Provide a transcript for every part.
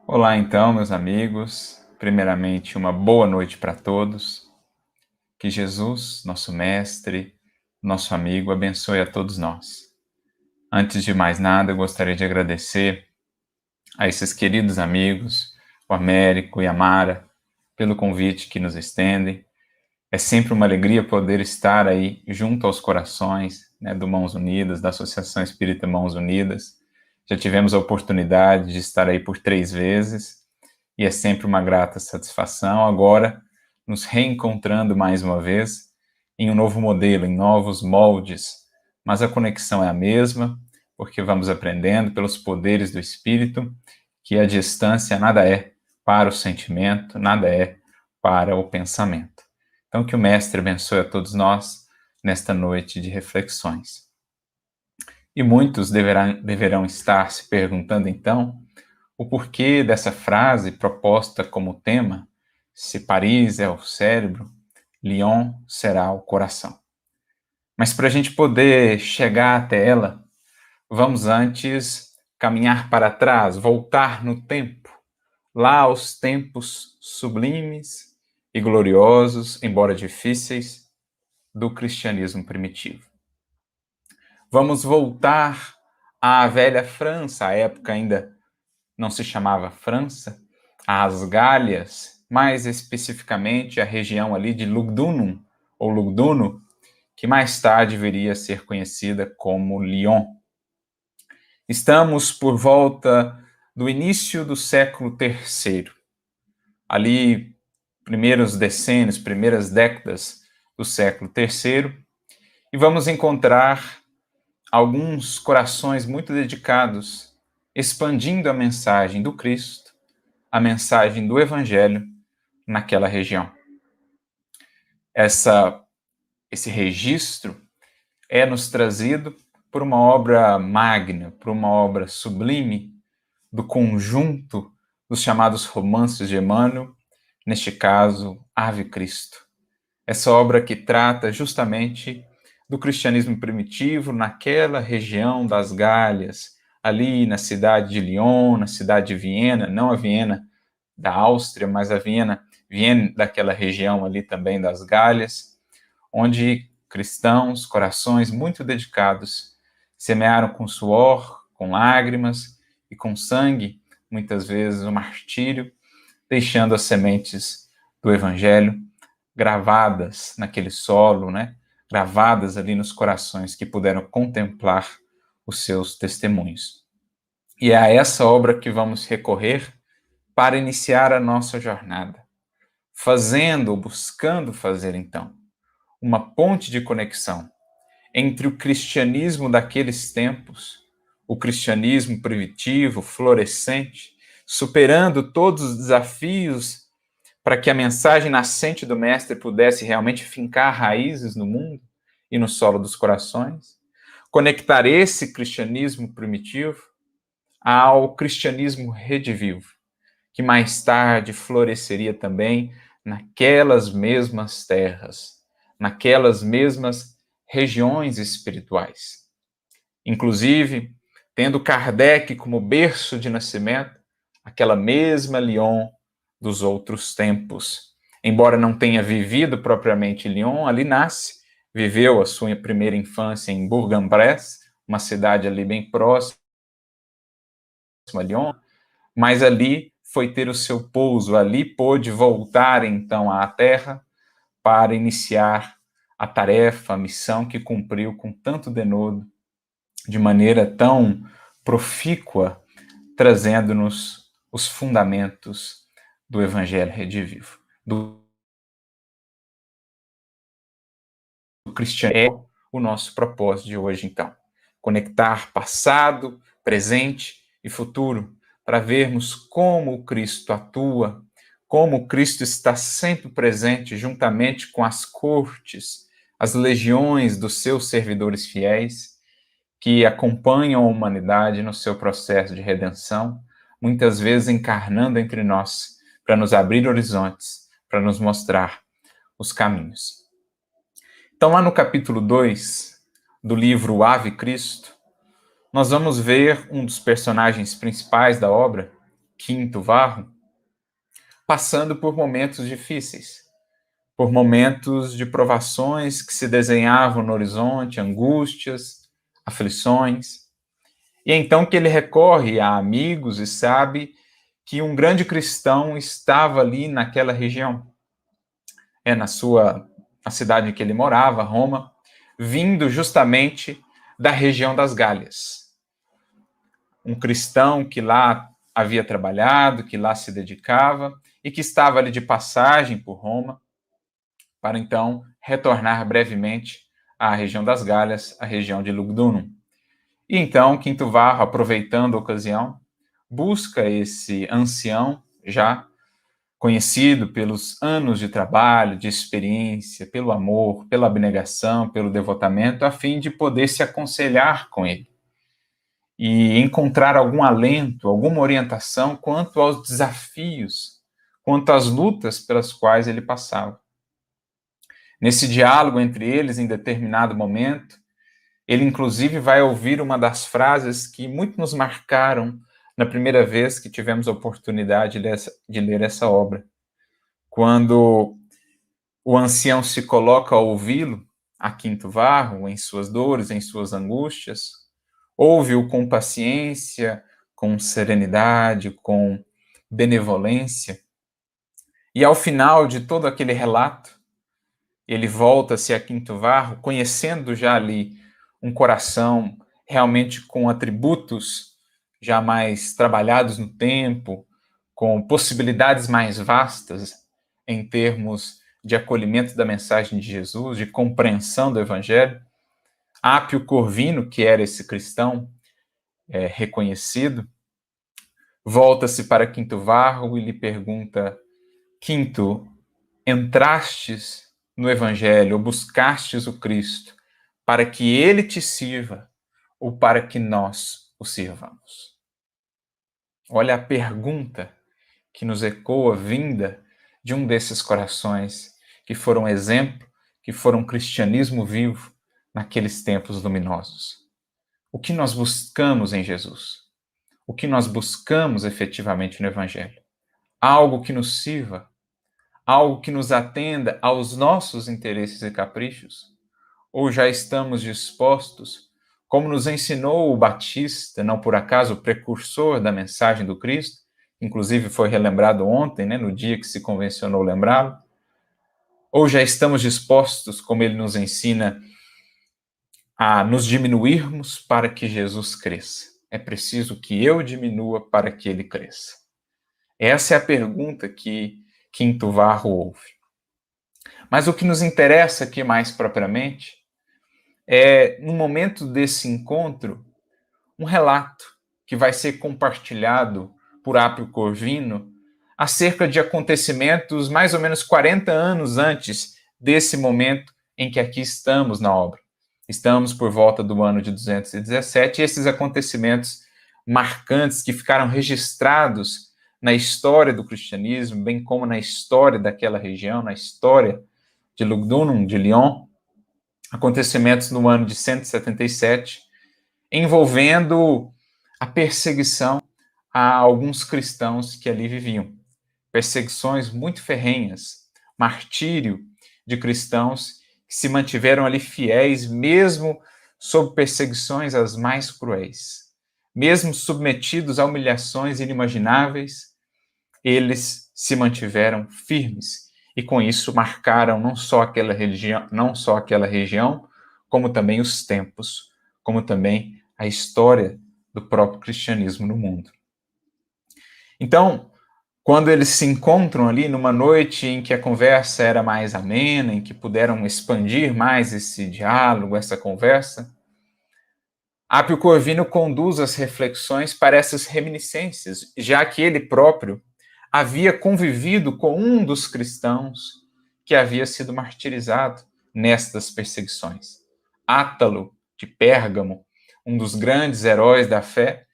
Olá, então, meus amigos. Primeiramente, uma boa noite para todos. Que Jesus, nosso Mestre, nosso amigo, abençoe a todos nós. Antes de mais nada, eu gostaria de agradecer a esses queridos amigos, o Américo e a Mara, pelo convite que nos estendem. É sempre uma alegria poder estar aí junto aos corações, né, do Mãos Unidas, da Associação Espírita Mãos Unidas. Já tivemos a oportunidade de estar aí por 3 vezes e é sempre uma grata satisfação. Agora, nos reencontrando mais uma vez em um novo modelo, em novos moldes, mas a conexão é a mesma, porque vamos aprendendo pelos poderes do Espírito que a distância nada é para o sentimento, nada é para o pensamento. Então, que o Mestre abençoe a todos nós nesta noite de reflexões. E muitos deverão estar se perguntando, então, o porquê dessa frase proposta como tema: se Paris é o cérebro, Lyon será o coração. Mas para a gente poder chegar até ela, vamos antes caminhar para trás, voltar no tempo, lá aos tempos sublimes e gloriosos, embora difíceis, do cristianismo primitivo. Vamos voltar à velha França, a época ainda não se chamava França, às Gálias, mais especificamente a região ali de Lugdunum, ou Lugduno, que mais tarde viria a ser conhecida como Lyon. Estamos por volta do início do século III, ali primeiros decênios, primeiras décadas do século III, e vamos encontrar alguns corações muito dedicados, expandindo a mensagem do Cristo, a mensagem do Evangelho naquela região. Esse registro é nos trazido por uma obra magna, por uma obra sublime do conjunto dos chamados romances de Emmanuel, neste caso, Ave Cristo. Essa obra que trata justamente do cristianismo primitivo naquela região das Gálias, ali na cidade de Lyon, na cidade de Viena, não a Viena da Áustria, mas a Viena daquela região ali também das Gálias, onde cristãos, corações muito dedicados, semearam com suor, com lágrimas e com sangue, muitas vezes o martírio, deixando as sementes do Evangelho gravadas naquele solo, né? Gravadas ali nos corações que puderam contemplar os seus testemunhos. E é a essa obra que vamos recorrer para iniciar a nossa jornada, fazendo ou buscando fazer, então, uma ponte de conexão entre o cristianismo daqueles tempos, o cristianismo primitivo, florescente, superando todos os desafios para que a mensagem nascente do Mestre pudesse realmente fincar raízes no mundo e no solo dos corações, conectar esse cristianismo primitivo ao cristianismo redivivo, que mais tarde floresceria também naquelas mesmas terras, naquelas mesmas regiões espirituais. Inclusive, tendo Kardec como berço de nascimento, aquela mesma Lyon dos outros tempos. Embora não tenha vivido propriamente Lyon, ali nasce, viveu a sua primeira infância em Bourg-en-Bresse, uma cidade ali bem próxima a Lyon, mas ali foi ter o seu pouso, ali pôde voltar então à terra para iniciar a tarefa, a missão que cumpriu com tanto denodo, de maneira tão profícua, trazendo-nos os fundamentos do Evangelho redivivo, do cristianismo. É o nosso propósito de hoje, então. Conectar passado, presente e futuro, para vermos como o Cristo atua, como o Cristo está sempre presente juntamente com as cortes, as legiões dos seus servidores fiéis, que acompanham a humanidade no seu processo de redenção, muitas vezes encarnando entre nós, para nos abrir horizontes, para nos mostrar os caminhos. Então, lá no capítulo 2 do livro Ave Cristo, nós vamos ver um dos personagens principais da obra, Quinto Varro, passando por momentos difíceis, por momentos de provações que se desenhavam no horizonte, angústias, aflições. E é então que ele recorre a amigos e sabe que um grande cristão estava ali naquela região, na cidade em que ele morava, Roma, vindo justamente da região das Gálias. Um cristão que lá havia trabalhado, que lá se dedicava e que estava ali de passagem por Roma, para então retornar brevemente à região das Gálias, à região de Lugdunum. E então Quinto Varro, aproveitando a ocasião, busca esse ancião já conhecido pelos anos de trabalho, de experiência, pelo amor, pela abnegação, pelo devotamento, a fim de poder se aconselhar com ele e encontrar algum alento, alguma orientação quanto aos desafios, quanto às lutas pelas quais ele passava. Nesse diálogo entre eles, em determinado momento, ele inclusive vai ouvir uma das frases que muito nos marcaram na primeira vez que tivemos a oportunidade de ler essa obra. Quando o ancião se coloca a ouvi-lo, a Quinto Varro, em suas dores, em suas angústias, ouve-o com paciência, com serenidade, com benevolência, e ao final de todo aquele relato, ele volta-se a Quinto Varro, conhecendo já ali um coração realmente com atributos já mais trabalhados no tempo, com possibilidades mais vastas em termos de acolhimento da mensagem de Jesus, de compreensão do Evangelho. Apio Corvino, que era esse cristão reconhecido, volta-se para Quinto Varro e lhe pergunta: Quinto, entrastes no Evangelho, ou buscastes o Cristo, para que ele te sirva ou para que nós o sirvamos? Olha a pergunta que nos ecoa vinda de um desses corações que foram exemplo, que foram cristianismo vivo naqueles tempos luminosos. O que nós buscamos em Jesus? O que nós buscamos efetivamente no Evangelho? Algo que nos sirva? Algo que nos atenda aos nossos interesses e caprichos? Ou já estamos dispostos, como nos ensinou o Batista, não por acaso o precursor da mensagem do Cristo, inclusive foi relembrado ontem, no dia que se convencionou lembrá-lo, ou já estamos dispostos, como ele nos ensina, a nos diminuirmos para que Jesus cresça? É preciso que eu diminua para que ele cresça. Essa é a pergunta que Quinto Varro ouve. Mas o que nos interessa aqui mais propriamente é, no momento desse encontro, um relato que vai ser compartilhado por Apio Corvino acerca de acontecimentos mais ou menos 40 anos antes desse momento em que aqui estamos na obra. Estamos por volta do ano de 217, e esses acontecimentos marcantes que ficaram registrados na história do cristianismo, bem como na história daquela região, na história de Lugdunum, de Lyon, acontecimentos no ano de 177, envolvendo a perseguição a alguns cristãos que ali viviam. Perseguições muito ferrenhas, martírio de cristãos que se mantiveram ali fiéis, mesmo sob perseguições as mais cruéis. Mesmo submetidos a humilhações inimagináveis, eles se mantiveram firmes e com isso marcaram não só aquela região, como também os tempos, como também a história do próprio cristianismo no mundo. Então, quando eles se encontram ali numa noite em que a conversa era mais amena, em que puderam expandir mais esse diálogo, essa conversa, Apio Corvino conduz as reflexões para essas reminiscências, já que ele próprio havia convivido com um dos cristãos que havia sido martirizado nestas perseguições. Átalo, de Pérgamo, um dos grandes heróis da fé,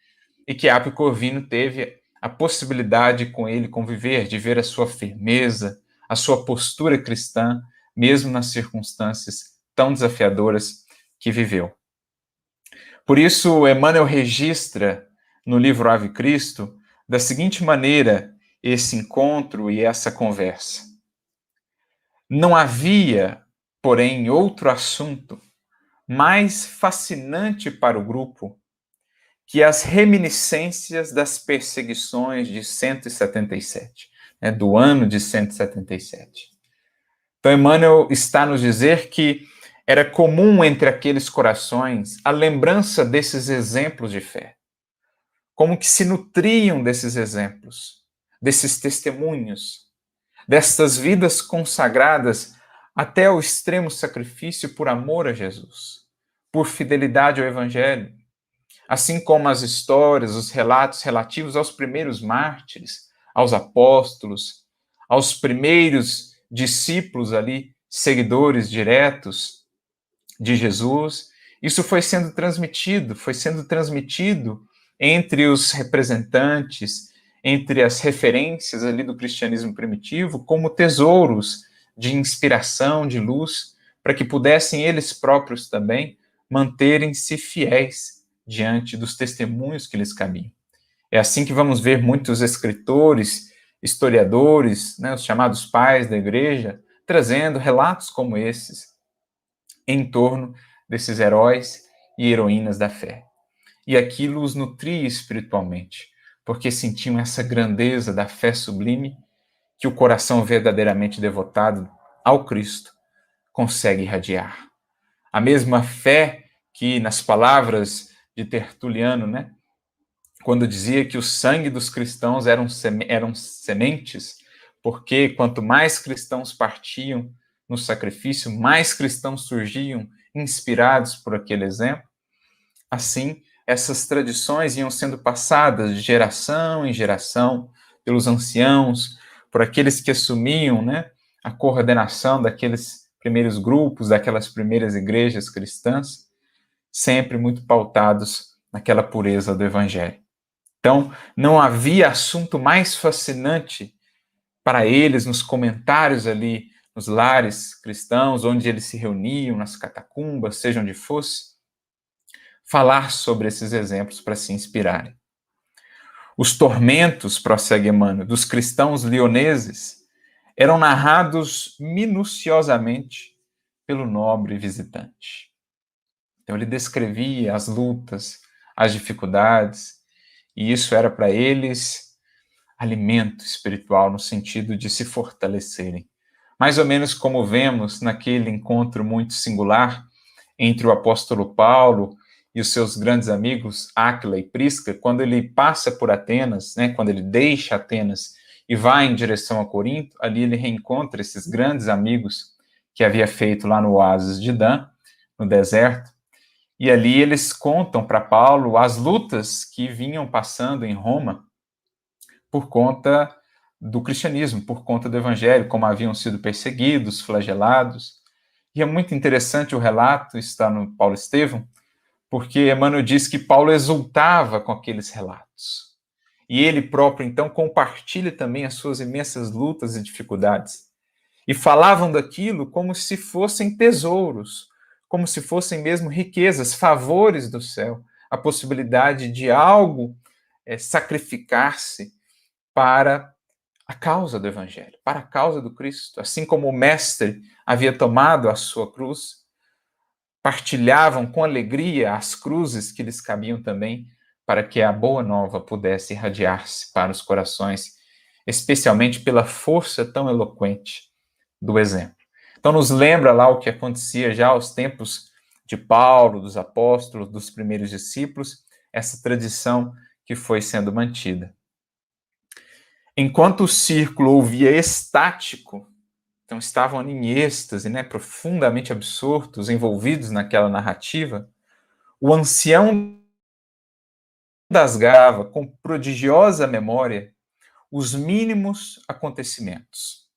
e que Apio Corvino teve a possibilidade de com ele conviver, de ver a sua firmeza, a sua postura cristã, mesmo nas circunstâncias tão desafiadoras que viveu. Por isso, Emmanuel registra no livro Ave Cristo da seguinte maneira esse encontro e essa conversa: não havia, porém, outro assunto mais fascinante para o grupo que as reminiscências das perseguições de 177, né, do ano de 177. Então, Emmanuel está a nos dizer que era comum entre aqueles corações a lembrança desses exemplos de fé, como que se nutriam desses exemplos, desses testemunhos, destas vidas consagradas até ao extremo sacrifício por amor a Jesus, por fidelidade ao Evangelho, assim como as histórias, os relatos relativos aos primeiros mártires, aos apóstolos, aos primeiros discípulos ali, seguidores diretos de Jesus. Isso foi sendo transmitido entre os representantes, entre as referências ali do cristianismo primitivo, como tesouros de inspiração, de luz, para que pudessem eles próprios também manterem-se fiéis diante dos testemunhos que lhes cabiam. É assim que vamos ver muitos escritores, historiadores, né, os chamados pais da igreja, trazendo relatos como esses em torno desses heróis e heroínas da fé. E aquilo os nutria espiritualmente, porque sentiam essa grandeza da fé sublime que o coração verdadeiramente devotado ao Cristo consegue irradiar. A mesma fé que, nas palavras de Tertuliano, né, quando dizia que o sangue dos cristãos eram sementes, porque quanto mais cristãos partiam no sacrifício, mais cristãos surgiam inspirados por aquele exemplo. Assim, essas tradições iam sendo passadas de geração em geração pelos anciãos, por aqueles que assumiam, né, a coordenação daqueles primeiros grupos, daquelas primeiras igrejas cristãs, sempre muito pautados naquela pureza do Evangelho. Então, não havia assunto mais fascinante para eles nos comentários ali, nos lares cristãos, onde eles se reuniam, nas catacumbas, seja onde fosse, falar sobre esses exemplos para se inspirarem. Os tormentos, prossegue Emmanuel, dos cristãos lioneses eram narrados minuciosamente pelo nobre visitante. Então ele descrevia as lutas, as dificuldades, e isso era para eles alimento espiritual no sentido de se fortalecerem. Mais ou menos como vemos naquele encontro muito singular entre o apóstolo Paulo e os seus grandes amigos Áquila e Prisca, quando ele passa por Atenas, né, quando ele deixa Atenas e vai em direção a Corinto, ali ele reencontra esses grandes amigos que havia feito lá no oásis de Dan, no deserto, e ali eles contam para Paulo as lutas que vinham passando em Roma por conta do cristianismo, por conta do evangelho, como haviam sido perseguidos, flagelados. E é muito interessante o relato, está no Paulo Estevão, porque Emmanuel diz que Paulo exultava com aqueles relatos. E ele próprio, então, compartilha também as suas imensas lutas e dificuldades. E falavam daquilo como se fossem tesouros, como se fossem mesmo riquezas, favores do céu, a possibilidade de algo sacrificar-se para a causa do Evangelho, para a causa do Cristo. Assim como o Mestre havia tomado a sua cruz, partilhavam com alegria as cruzes que lhes cabiam também, para que a boa nova pudesse irradiar-se para os corações, especialmente pela força tão eloquente do exemplo. Então nos lembra lá o que acontecia já aos tempos de Paulo, dos apóstolos, dos primeiros discípulos, essa tradição que foi sendo mantida. Enquanto o círculo ouvia estático, então estavam ali em êxtase, né, profundamente absortos, envolvidos naquela narrativa, o ancião dasgava com prodigiosa memória os mínimos acontecimentos.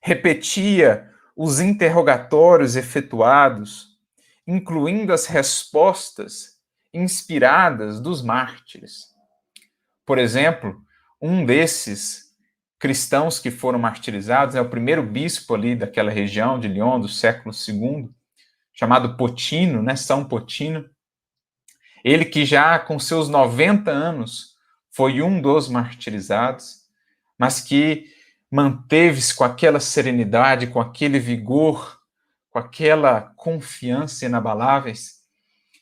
Repetia os interrogatórios efetuados, incluindo as respostas inspiradas dos mártires. Por exemplo, um desses cristãos que foram martirizados é o primeiro bispo ali daquela região de Lyon, do século II, chamado Potino, né, São Potino. Ele que já com seus 90 anos foi um dos martirizados, mas que manteve-se com aquela serenidade, com aquele vigor, com aquela confiança inabaláveis.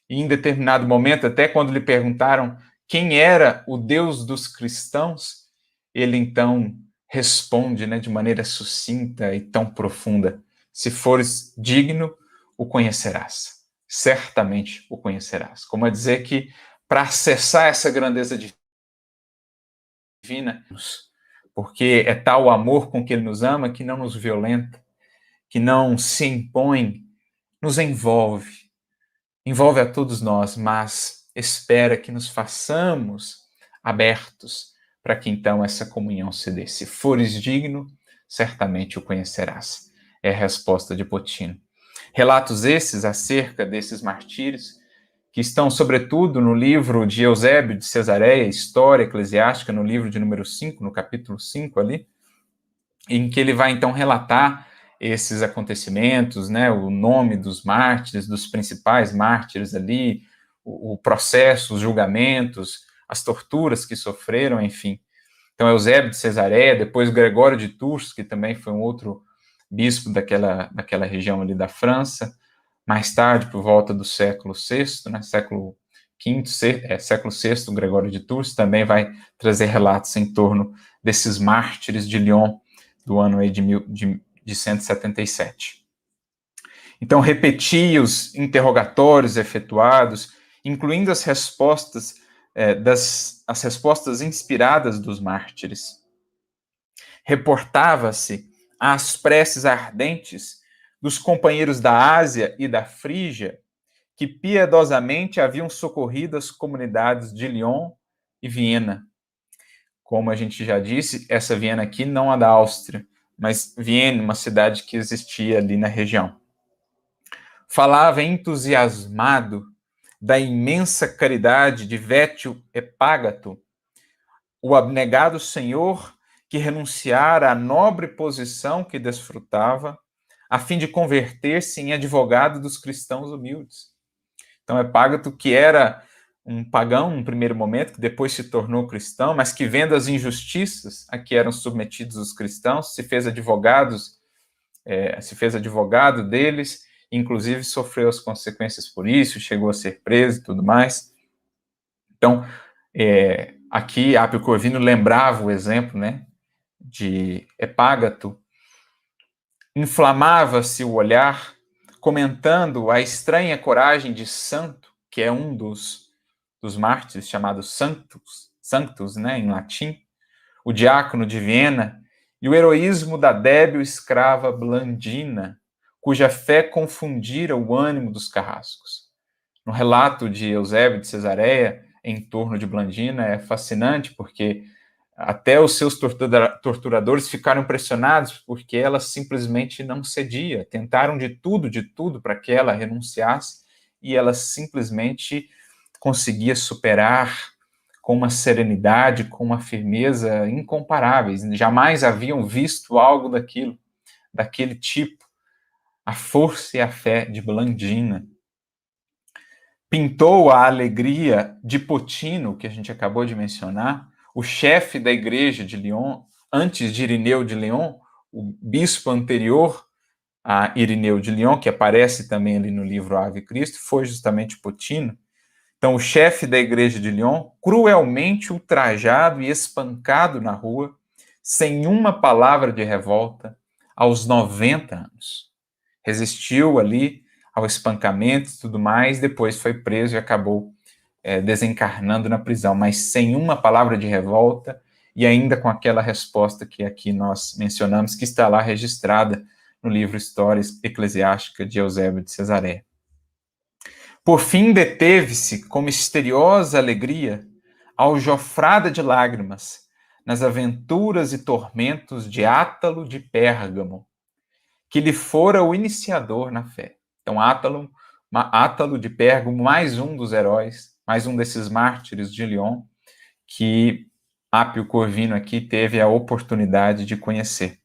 E em determinado momento, até quando lhe perguntaram quem era o Deus dos cristãos, ele então responde, né, de maneira sucinta e tão profunda: se fores digno, o conhecerás. Certamente o conhecerás. Como a dizer que para acessar essa grandeza divina, porque é tal o amor com que ele nos ama que não nos violenta, que não se impõe, nos envolve a todos nós, mas espera que nos façamos abertos para que então essa comunhão se dê. Se fores digno, certamente o conhecerás. É a resposta de Potino. Relatos esses acerca desses martírios, que estão sobretudo no livro de Eusébio de Cesareia, História Eclesiástica, no livro de número 5, no capítulo 5 ali, em que ele vai então relatar esses acontecimentos, né, o nome dos mártires, dos principais mártires ali, o processo, os julgamentos, as torturas que sofreram, enfim. Então, Eusébio de Cesareia, depois Gregório de Tours, que também foi um outro bispo daquela região ali da França, mais tarde, por volta do século VI, né, século VI, Gregório de Tours, também vai trazer relatos em torno desses mártires de Lyon, do ano aí de 177. Então, repeti os interrogatórios efetuados, incluindo as respostas as respostas inspiradas dos mártires. Reportava-se às preces ardentes dos companheiros da Ásia e da Frígia, que piedosamente haviam socorrido as comunidades de Lyon e Viena. Como a gente já disse, essa Viena aqui não a da Áustria, mas Viena, uma cidade que existia ali na região. Falava entusiasmado da imensa caridade de Vétio Epágato, o abnegado senhor que renunciara à nobre posição que desfrutava, a fim de converter-se em advogado dos cristãos humildes. Então, Epágato, que era um pagão no primeiro momento, que depois se tornou cristão, mas que, vendo as injustiças a que eram submetidos os cristãos, se fez advogado deles, inclusive sofreu as consequências por isso, chegou a ser preso e tudo mais. Então, aqui Apio Corvino lembrava o exemplo, né, de Epágato. Inflamava-se o olhar, comentando a estranha coragem de Santo, que é um dos mártires chamados Sanctus, né, em latim, o diácono de Viena, e o heroísmo da débil escrava Blandina, cuja fé confundira o ânimo dos carrascos. No relato de Eusébio de Cesareia, em torno de Blandina, é fascinante, porque até os seus torturadores ficaram impressionados, porque ela simplesmente não cedia. Tentaram de tudo para que ela renunciasse, e ela simplesmente conseguia superar com uma serenidade, com uma firmeza incomparáveis. Jamais haviam visto algo daquele tipo. A força e a fé de Blandina. Pintou a alegria de Potino, que a gente acabou de mencionar, o chefe da igreja de Lyon, antes de Irineu de Lyon, o bispo anterior a Irineu de Lyon, que aparece também ali no livro Ave Cristo, foi justamente Potino. Então, o chefe da igreja de Lyon, cruelmente ultrajado e espancado na rua, sem uma palavra de revolta, aos 90 anos. Resistiu ali ao espancamento e tudo mais, depois foi preso e acabou desencarnando na prisão, mas sem uma palavra de revolta e ainda com aquela resposta que aqui nós mencionamos, que está lá registrada no livro História Eclesiástica de Eusébio de Cesareia. Por fim, deteve-se com misteriosa alegria, aljofrada de lágrimas, nas aventuras e tormentos de Átalo de Pérgamo, que lhe fora o iniciador na fé. Então, Átalo de Pérgamo, mais um dos heróis, mais um desses mártires de Lyon, que Apio Corvino aqui teve a oportunidade de conhecer.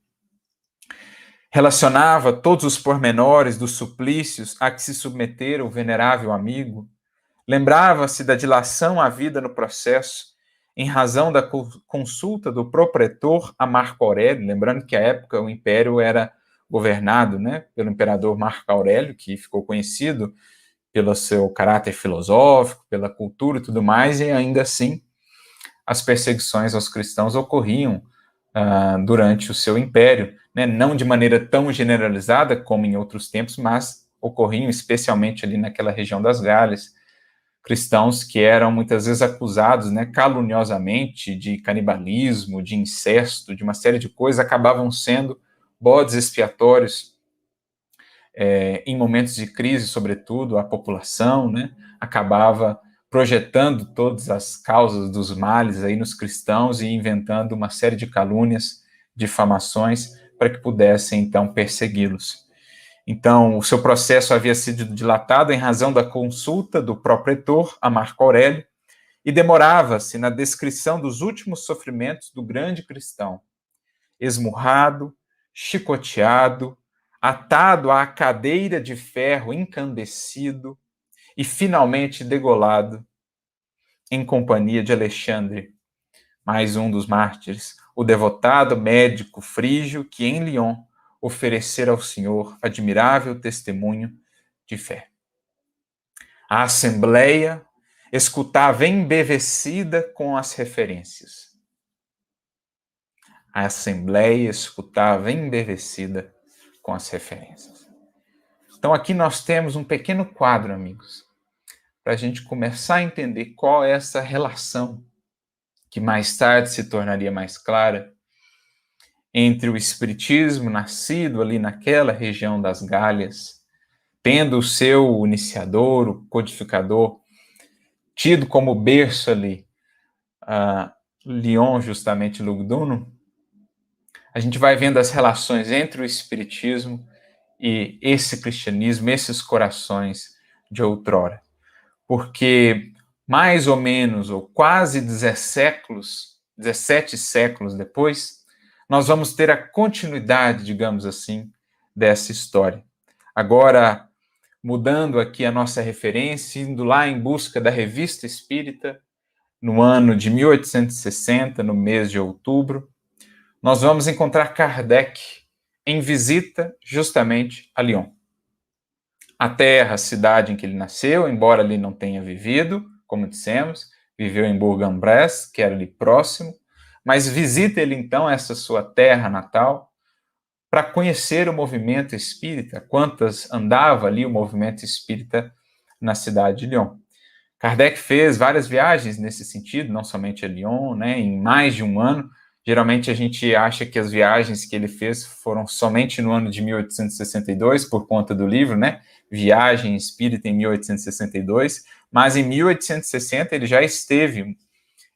Relacionava todos os pormenores dos suplícios a que se submetera o venerável amigo, lembrava-se da dilação à vida no processo em razão da consulta do propretor a Marco Aurélio, lembrando que à época o império era governado, né, pelo imperador Marco Aurélio, que ficou conhecido pelo seu caráter filosófico, pela cultura e tudo mais, e ainda assim as perseguições aos cristãos ocorriam durante o seu império, né, não de maneira tão generalizada como em outros tempos, mas ocorriam especialmente ali naquela região das Gálias, cristãos que eram muitas vezes acusados, né, caluniosamente de canibalismo, de incesto, de uma série de coisas, acabavam sendo bodes expiatórios em momentos de crise, sobretudo, a população, né, acabava projetando todas as causas dos males aí nos cristãos e inventando uma série de calúnias, difamações, para que pudessem, então, persegui-los. Então, o seu processo havia sido dilatado em razão da consulta do propretor a Marco Aurélio e demorava-se na descrição dos últimos sofrimentos do grande cristão, esmurrado, chicoteado, atado à cadeira de ferro incandescido e finalmente degolado em companhia de Alexandre, mais um dos mártires, o devotado médico frígio que em Lyon oferecera ao Senhor admirável testemunho de fé. A assembleia escutava embevecida com as referências. A assembleia escutava embevecida com as referências. Então aqui nós temos um pequeno quadro, amigos, para a gente começar a entender qual é essa relação que mais tarde se tornaria mais clara entre o espiritismo nascido ali naquela região das Gálias, tendo o seu iniciador, o codificador, tido como berço ali, Lyon, justamente Lugdunum, a gente vai vendo as relações entre o espiritismo e esse cristianismo, esses corações de outrora. Porque mais ou menos, ou quase 17 séculos depois, nós vamos ter a continuidade, digamos assim, dessa história. Agora, mudando aqui a nossa referência, indo lá em busca da Revista Espírita, no ano de 1860, no mês de outubro, nós vamos encontrar Kardec em visita justamente a Lyon. A terra, a cidade em que ele nasceu, embora ali não tenha vivido, como dissemos, viveu em Bourg-en-Bresse, que era ali próximo, mas visita ele então essa sua terra natal para conhecer o movimento espírita, quantas andava ali o movimento espírita na cidade de Lyon. Kardec fez várias viagens nesse sentido, não somente a Lyon, né, em mais de um ano. Geralmente a gente acha que as viagens que ele fez foram somente no ano de 1862, por conta do livro, né, Viagem Espírita em 1862, mas em 1860 ele já esteve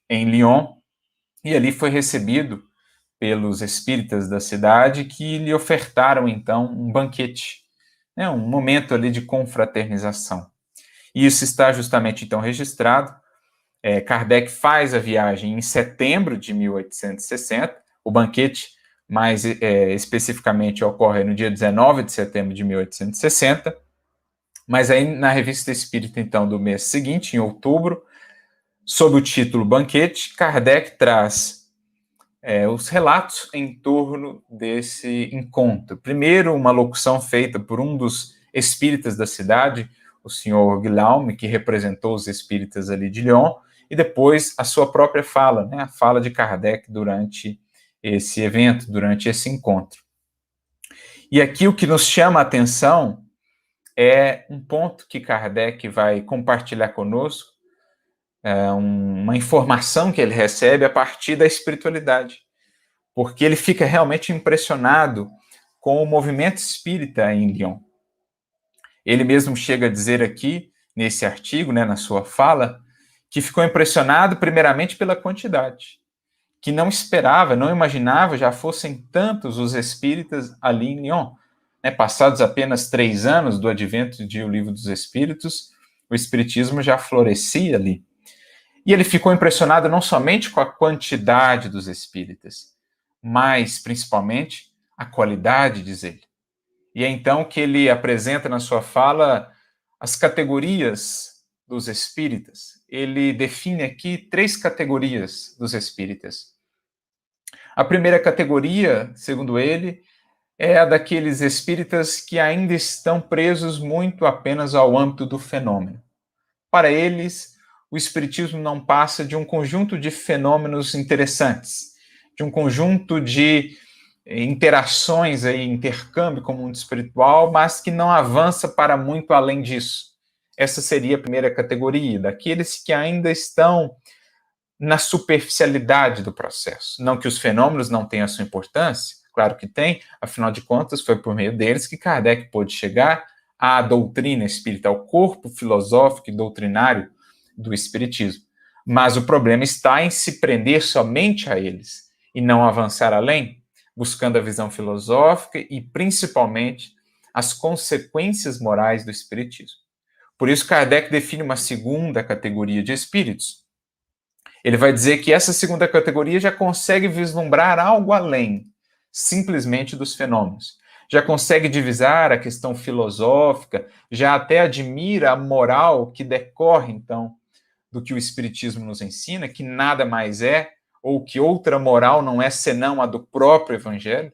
em Lyon e ali foi recebido pelos espíritas da cidade que lhe ofertaram então um banquete, né, um momento ali de confraternização. E isso está justamente então registrado. Kardec faz a viagem em setembro de 1860, o banquete mais especificamente ocorre no dia 19 de setembro de 1860, mas aí na Revista Espírita, então, do mês seguinte, em outubro, sob o título Banquete, Kardec traz os relatos em torno desse encontro. Primeiro, uma locução feita por um dos espíritas da cidade, o senhor Guillaume, que representou os espíritas ali de Lyon, e depois a sua própria fala, né, a fala de Kardec durante esse evento, durante esse encontro. E aqui o que nos chama a atenção é um ponto que Kardec vai compartilhar conosco, uma informação que ele recebe a partir da espiritualidade, porque ele fica realmente impressionado com o movimento espírita em Lyon. Ele mesmo chega a dizer aqui, nesse artigo, né, na sua fala, que ficou impressionado primeiramente pela quantidade, que não esperava, não imaginava já fossem tantos os espíritas ali em Lyon. Passados apenas 3 anos do advento de O Livro dos Espíritos, o espiritismo já florescia ali. E ele ficou impressionado não somente com a quantidade dos espíritas, mas principalmente a qualidade, diz ele. E é então que ele apresenta na sua fala as categorias dos espíritas, ele define aqui 3 categorias dos espíritas. A primeira categoria, segundo ele, é a daqueles espíritas que ainda estão presos muito apenas ao âmbito do fenômeno. Para eles, o espiritismo não passa de um conjunto de fenômenos interessantes, de um conjunto de interações, intercâmbio com o mundo espiritual, mas que não avança para muito além disso. Essa seria a primeira categoria, daqueles que ainda estão na superficialidade do processo. Não que os fenômenos não tenham a sua importância, claro que tem, afinal de contas, foi por meio deles que Kardec pôde chegar à doutrina espírita, ao corpo filosófico e doutrinário do espiritismo. Mas o problema está em se prender somente a eles e não avançar além, buscando a visão filosófica e, principalmente, as consequências morais do espiritismo. Por isso, Kardec define uma segunda categoria de espíritos. Ele vai dizer que essa segunda categoria já consegue vislumbrar algo além, simplesmente dos fenômenos. Já consegue divisar a questão filosófica, já até admira a moral que decorre, então, do que o Espiritismo nos ensina, que nada mais é, ou que outra moral não é senão a do próprio Evangelho,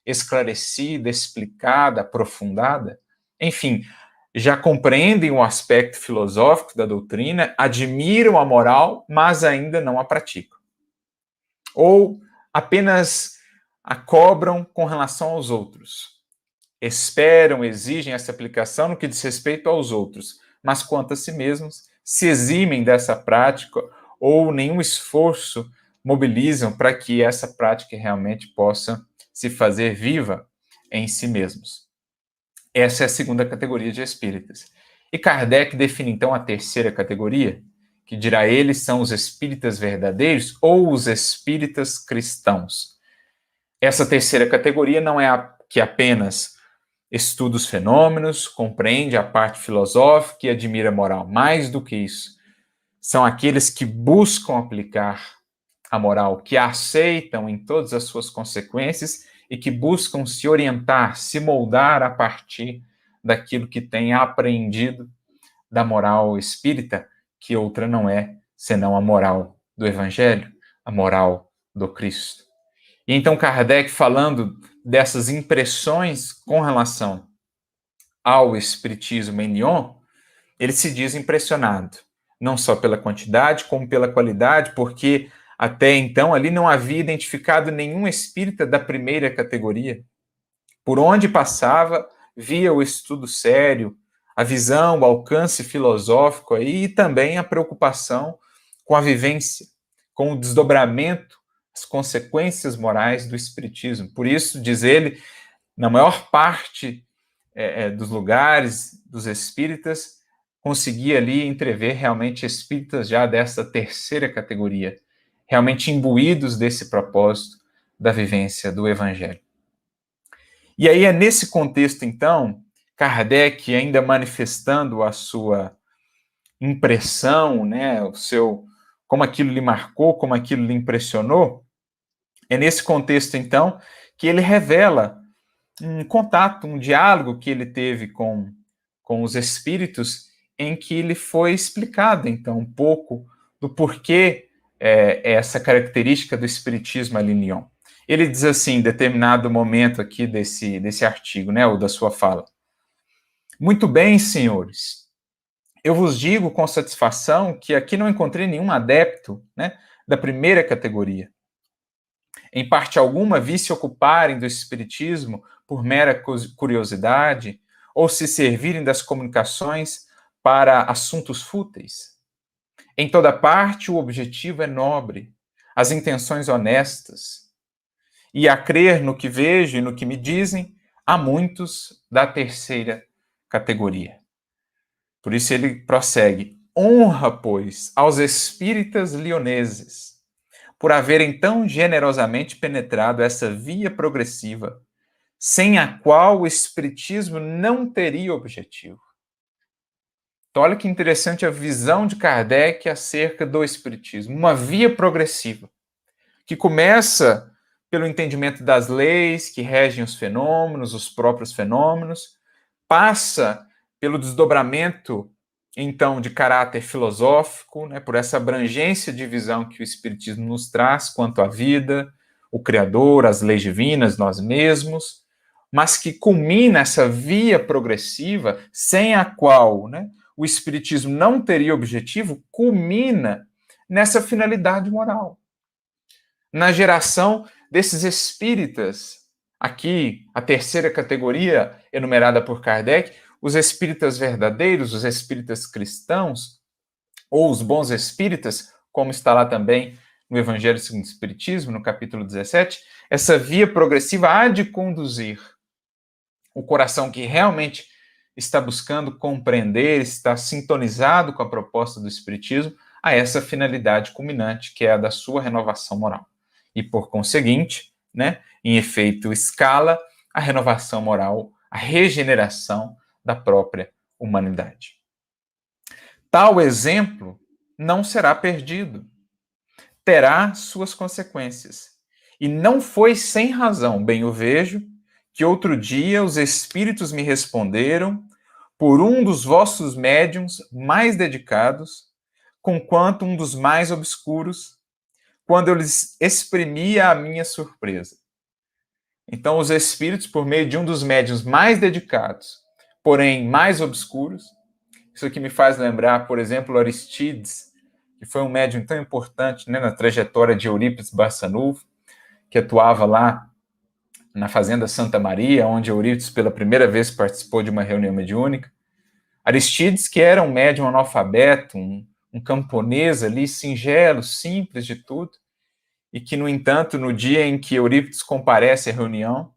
esclarecida, explicada, aprofundada. Enfim, já compreendem o aspecto filosófico da doutrina, admiram a moral, mas ainda não a praticam. Ou apenas a cobram com relação aos outros. Esperam, exigem essa aplicação no que diz respeito aos outros, mas quanto a si mesmos, se eximem dessa prática ou nenhum esforço mobilizam para que essa prática realmente possa se fazer viva em si mesmos. Essa é a segunda categoria de espíritas. E Kardec define então a terceira categoria, que dirá ele são os espíritas verdadeiros ou os espíritas cristãos. Essa terceira categoria não é a que apenas estuda os fenômenos, compreende a parte filosófica e admira a moral. Mais do que isso, são aqueles que buscam aplicar a moral, que a aceitam em todas as suas consequências e que buscam se orientar, se moldar a partir daquilo que têm aprendido da moral espírita, que outra não é senão a moral do Evangelho, a moral do Cristo. E então Kardec, falando dessas impressões com relação ao Espiritismo em Lyon, ele se diz impressionado, não só pela quantidade, como pela qualidade, porque até então ali não havia identificado nenhum espírita da primeira categoria. Por onde passava, via o estudo sério, a visão, o alcance filosófico aí, e também a preocupação com a vivência, com o desdobramento, as consequências morais do espiritismo. Por isso, diz ele, na maior parte dos lugares, dos espíritas, conseguia ali entrever realmente espíritas já dessa terceira categoria, realmente imbuídos desse propósito da vivência do Evangelho. E aí é nesse contexto, então, Kardec, ainda manifestando a sua impressão, né, como aquilo lhe marcou, como aquilo lhe impressionou, é nesse contexto, então, que ele revela um contato, um diálogo que ele teve com os espíritos, em que lhe foi explicado, então, um pouco do porquê essa característica do espiritismo ali em Lyon. Ele diz assim, em determinado momento aqui desse artigo, né, ou da sua fala: muito bem, senhores, eu vos digo com satisfação que aqui não encontrei nenhum adepto, né, da primeira categoria. Em parte alguma, vi se ocuparem do espiritismo por mera curiosidade ou se servirem das comunicações para assuntos fúteis. Em toda parte, o objetivo é nobre, as intenções honestas. E a crer no que vejo e no que me dizem, há muitos da terceira categoria. Por isso ele prossegue: honra, pois, aos espíritas lioneses, por haverem tão generosamente penetrado essa via progressiva, sem a qual o espiritismo não teria objetivo. Então, olha que interessante a visão de Kardec acerca do espiritismo. Uma via progressiva, que começa pelo entendimento das leis que regem os fenômenos, os próprios fenômenos, passa pelo desdobramento então, de caráter filosófico, né, por essa abrangência de visão que o Espiritismo nos traz quanto à vida, o Criador, as leis divinas, nós mesmos, mas que culmina essa via progressiva, sem a qual, né, o Espiritismo não teria objetivo, culmina nessa finalidade moral. Na geração desses espíritas, aqui a terceira categoria enumerada por Kardec, os espíritas verdadeiros, os espíritas cristãos, ou os bons espíritas, como está lá também no Evangelho segundo o Espiritismo, no capítulo 17, essa via progressiva há de conduzir o coração que realmente está buscando compreender, está sintonizado com a proposta do Espiritismo, a essa finalidade culminante, que é a da sua renovação moral. E, por conseguinte, né, em efeito escala, a renovação moral, a regeneração da própria humanidade. Tal exemplo não será perdido, terá suas consequências. E não foi sem razão, bem o vejo, que outro dia os espíritos me responderam por um dos vossos médiuns mais dedicados, conquanto um dos mais obscuros, quando eu lhes exprimia a minha surpresa. Então, os espíritos, por meio de um dos médiuns mais dedicados, porém mais obscuros, isso aqui me faz lembrar, por exemplo, Aristides, que foi um médium tão importante, né, na trajetória de Eurípides Barçanufo, que atuava lá na Fazenda Santa Maria, onde Eurípides pela primeira vez participou de uma reunião mediúnica. Aristides, que era um médium analfabeto, um camponês ali, singelo, simples de tudo, e que, no entanto, no dia em que Eurípides comparece à reunião,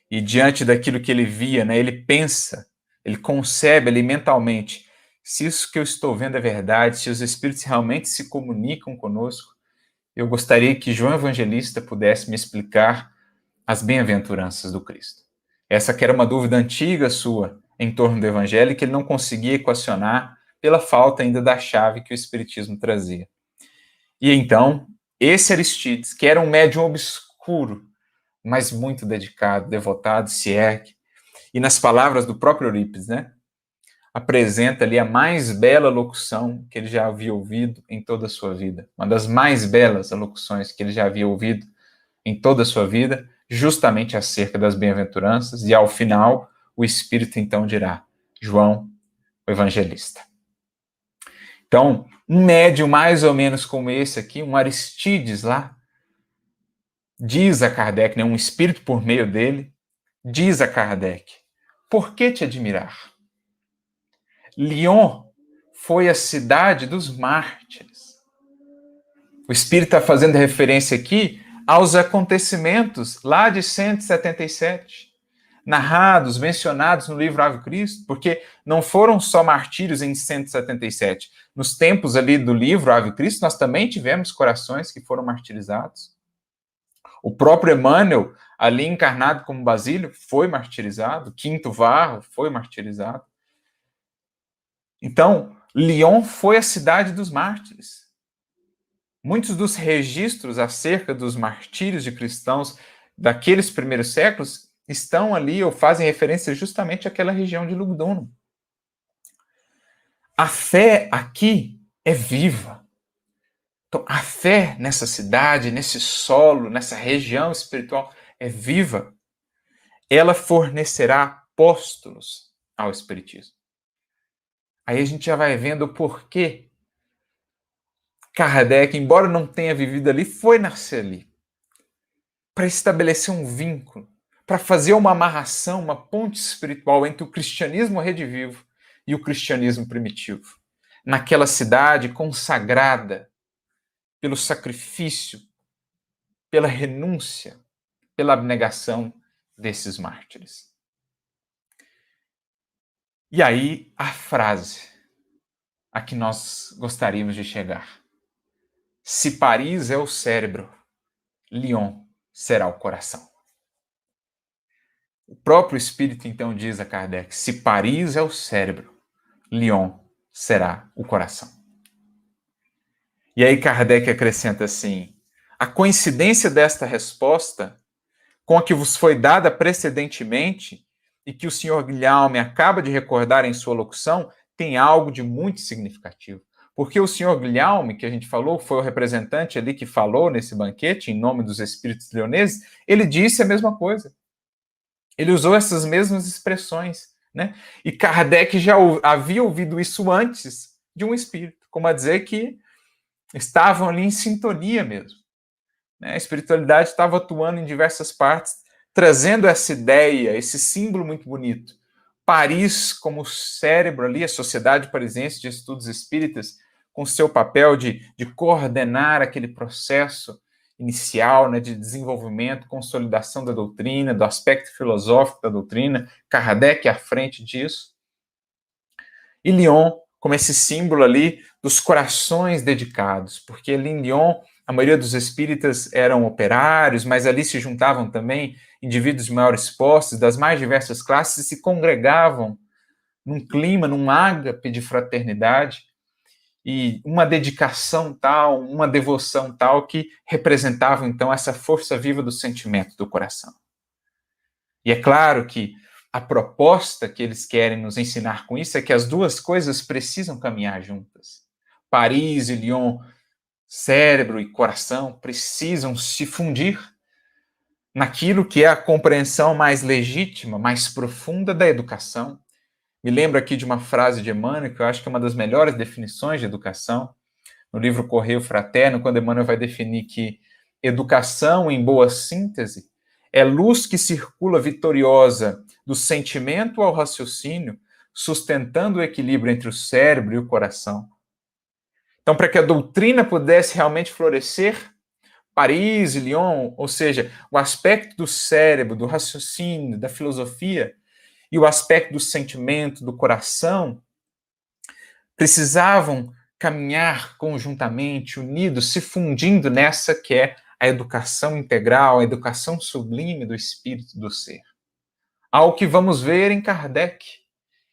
e diante daquilo que ele via, né, ele pensa, ele concebe ali mentalmente, se isso que eu estou vendo é verdade, se os espíritos realmente se comunicam conosco, eu gostaria que João Evangelista pudesse me explicar as bem-aventuranças do Cristo. Essa que era uma dúvida antiga sua em torno do Evangelho, que ele não conseguia equacionar pela falta ainda da chave que o Espiritismo trazia. E então, esse Aristides, que era um médium obscuro, mas muito dedicado, devotado, se ergue, e nas palavras do próprio Eurípides, né, apresenta ali a mais bela locução que ele já havia ouvido em toda a sua vida. Uma das mais belas locuções que ele já havia ouvido em toda a sua vida, justamente acerca das bem-aventuranças, e ao final, o Espírito então dirá, João, o Evangelista. Então, um médium mais ou menos como esse aqui, um Aristides lá, diz a Kardec, né, um espírito por meio dele, diz a Kardec, por que te admirar? Lyon foi a cidade dos mártires. O espírito está fazendo referência aqui aos acontecimentos lá de 177, narrados, mencionados no livro Ave Cristo, porque não foram só martírios em 177. Nos tempos ali do livro Ave Cristo, nós também tivemos corações que foram martirizados. O próprio Emmanuel, ali encarnado como Basílio, foi martirizado. Quinto Varro foi martirizado. Então, Lyon foi a cidade dos mártires. Muitos dos registros acerca dos martírios de cristãos daqueles primeiros séculos estão ali ou fazem referência justamente àquela região de Lugdunum. A fé aqui é viva. Então, a fé nessa cidade, nesse solo, nessa região espiritual é viva. Ela fornecerá apóstolos ao Espiritismo. Aí a gente já vai vendo o porquê Kardec, embora não tenha vivido ali, foi nascer ali. Para estabelecer um vínculo, para fazer uma amarração, uma ponte espiritual entre o cristianismo redivivo e o cristianismo primitivo. Naquela cidade consagrada pelo sacrifício, pela renúncia, pela abnegação desses mártires. E aí a frase a que nós gostaríamos de chegar. Se Paris é o cérebro, Lyon será o coração. O próprio Espírito então diz a Kardec, se Paris é o cérebro, Lyon será o coração. E aí Kardec acrescenta assim, a coincidência desta resposta com a que vos foi dada precedentemente e que o senhor Guilherme acaba de recordar em sua locução tem algo de muito significativo. Porque o senhor Guilherme, que a gente falou, foi o representante ali que falou nesse banquete, em nome dos espíritos leoneses, ele disse a mesma coisa. Ele usou essas mesmas expressões, né? E Kardec já havia ouvido isso antes de um espírito, como a dizer que estavam ali em sintonia mesmo. Né? A espiritualidade estava atuando em diversas partes, trazendo essa ideia, esse símbolo muito bonito. Paris como cérebro ali, a Sociedade Parisiense de Estudos Espíritas, com seu papel de coordenar aquele processo inicial, né, de desenvolvimento, consolidação da doutrina, do aspecto filosófico da doutrina, Kardec à frente disso. E Lyon como esse símbolo ali dos corações dedicados, porque ali em Lyon a maioria dos espíritas eram operários, mas ali se juntavam também indivíduos de maiores posses, das mais diversas classes, e se congregavam num clima, num ágape de fraternidade, e uma dedicação tal, uma devoção tal, que representavam, então, essa força viva do sentimento do coração. E é claro que a proposta que eles querem nos ensinar com isso é que as duas coisas precisam caminhar juntas. Paris e Lyon, cérebro e coração, precisam se fundir naquilo que é a compreensão mais legítima, mais profunda da educação. Me lembro aqui de uma frase de Emmanuel, que eu acho que é uma das melhores definições de educação, no livro Correio Fraterno, quando Emmanuel vai definir que educação, em boa síntese, é luz que circula vitoriosa do sentimento ao raciocínio, sustentando o equilíbrio entre o cérebro e o coração. Então, para que a doutrina pudesse realmente florescer, Paris e Lyon, ou seja, o aspecto do cérebro, do raciocínio, da filosofia, e o aspecto do sentimento, do coração, precisavam caminhar conjuntamente, unidos, se fundindo nessa que é a educação integral, a educação sublime do espírito do ser. Algo que vamos ver em Kardec,